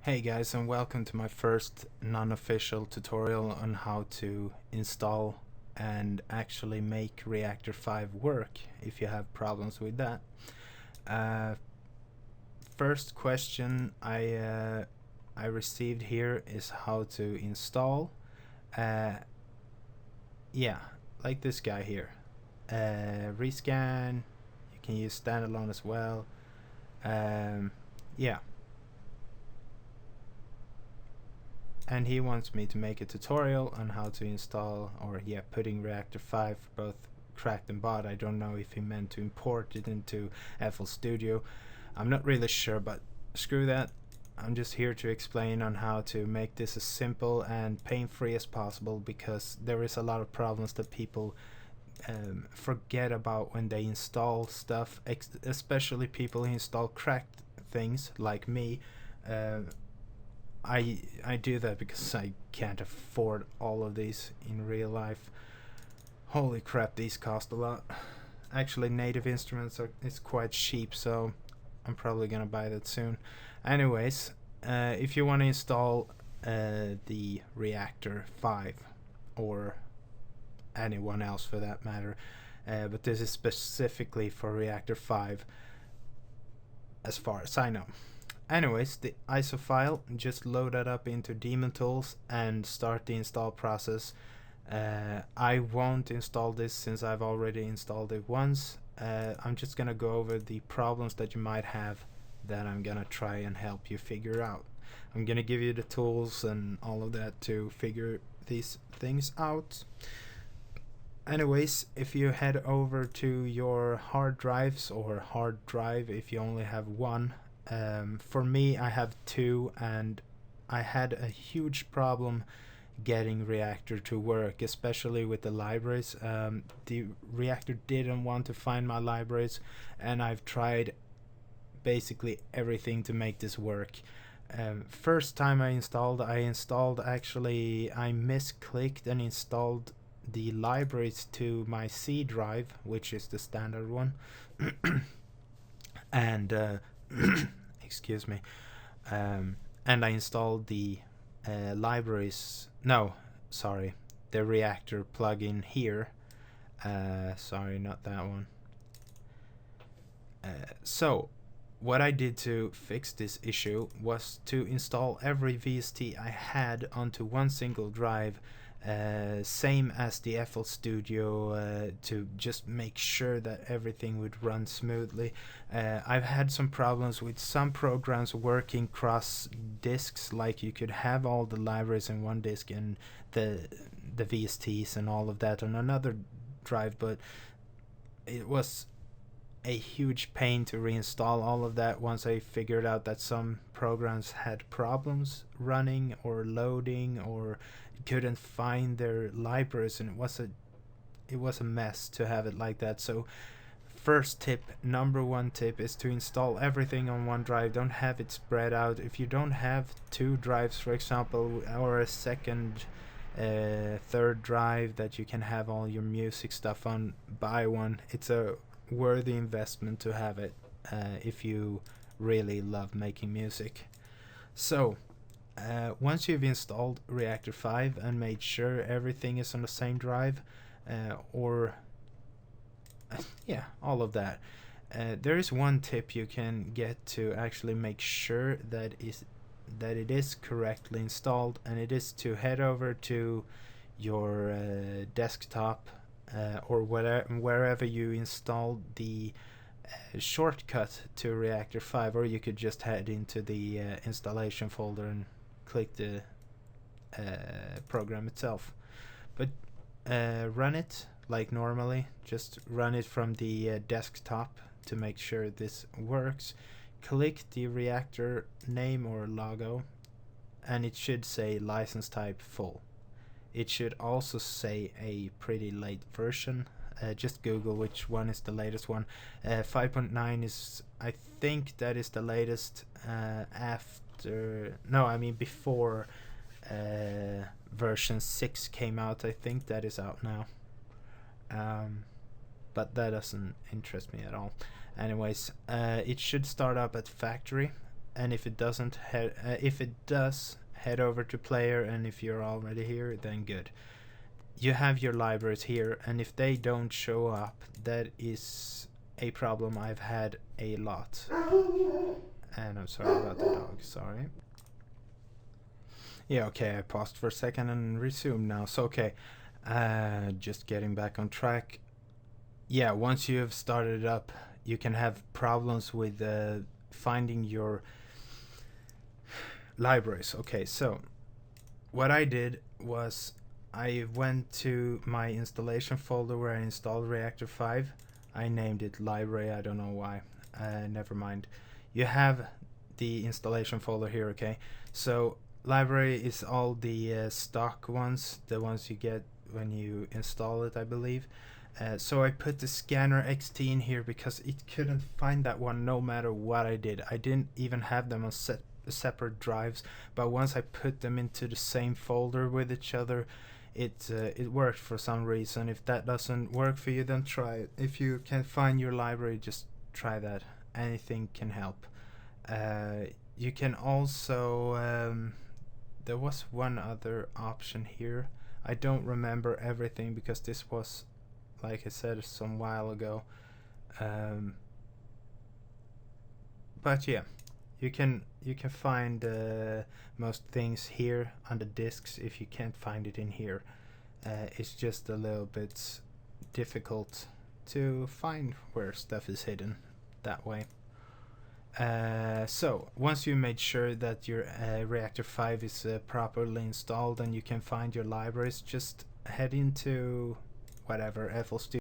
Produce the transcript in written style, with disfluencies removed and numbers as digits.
Hey guys, and welcome to my first non-official tutorial on how to install and actually make Reaktor 5 work if you have problems with that. Uh, First question I received here is how to install. Uh, yeah, like this guy here. Rescan. You can use standalone as well. Yeah. And he wants me to make a tutorial on how to install putting Reaktor 5 for both cracked and bot. I don't know if he meant to import it into FL Studio. I'm not really sure, but screw that. I'm just here to explain on how to make this as simple and pain-free as possible, because there is a lot of problems that people forget about when they install stuff, especially people who install cracked things like me. I do that because I can't afford all of these in real life. Holy crap, these cost a lot. Actually, Native Instruments is quite cheap, so I'm probably gonna buy that soon. Anyways, if you want to install the Reaktor 5, or anyone else for that matter, but this is specifically for Reaktor 5 as far as I know. Anyways, the ISO file, just load that up into Daemon Tools and start the install process. I won't install this since I've already installed it once. I'm just gonna go over the problems that you might have that I'm gonna try and help you figure out. I'm gonna give you the tools and all of that to figure these things out. Anyways, if you head over to your hard drives, or hard drive if you only have one. For me, I have two, and I had a huge problem getting Reaktor to work, especially with the libraries. The Reaktor didn't want to find my libraries, and I've tried basically everything to make this work. First time I misclicked and installed the libraries to my C drive, which is the standard one. And excuse me, and I installed the libraries. No, sorry, the Reaktor plugin here. Sorry, not that one. So, what I did to fix this issue was to install every VST I had onto one single drive, same as the FL Studio, to just make sure that everything would run smoothly. I've had some problems with some programs working cross disks, like you could have all the libraries in one disk and the VSTs and all of that on another drive, but it was a huge pain to reinstall all of that once I figured out that some programs had problems running or loading, or couldn't find their libraries, and it was a mess to have it like that. So first tip, number one tip, is to install everything on one drive. Don't have it spread out. If you don't have two drives, for example, or a second third drive that you can have all your music stuff on, buy one. It's a worthy investment to have it if you really love making music. So once you've installed Reaktor 5 and made sure everything is on the same drive, all of that, there is one tip you can get to actually make sure that it is correctly installed, and it is to head over to your desktop, or wherever you installed the shortcut to Reaktor 5, or you could just head into the installation folder and click the program itself. But run it like normally. Just run it from the desktop to make sure this works. Click the Reaktor name or logo, and it should say license type full. It should also say a pretty late version. Just Google which one is the latest one. 5.9 is, I think that is the latest, before version 6 came out. I think that is out now. But that doesn't interest me at all. Anyways, it should start up at factory. and if it doesn't, if it does, head over to player, and if you're already here, then good. You have your libraries here, and if they don't show up, that is a problem I've had a lot. And I'm sorry about the dog, sorry. Yeah, okay, I paused for a second and resumed now. So, okay, just getting back on track. Yeah, once you have started it up, you can have problems with finding your libraries. Okay, so what I did was I went to my installation folder where I installed Reaktor 5. I named it library, I don't know why. Never mind. You have the installation folder here, okay? So library is all the stock ones, the ones you get when you install it, I believe. So I put the scanner XT in here because it couldn't find that one no matter what I did. I didn't even have them on separate drives, but once I put them into the same folder with each other, it worked for some reason. If that doesn't work for you, then try it. If you can find your library, just try that. Anything can help. You can also there was one other option here. I don't remember everything because this was, like I said, some while ago. But yeah, you can find most things here on the disks if you can't find it in here. It's just a little bit difficult to find where stuff is hidden that way. So once you made sure that your Reaktor 5 is properly installed and you can find your libraries, just head into whatever, FL Studio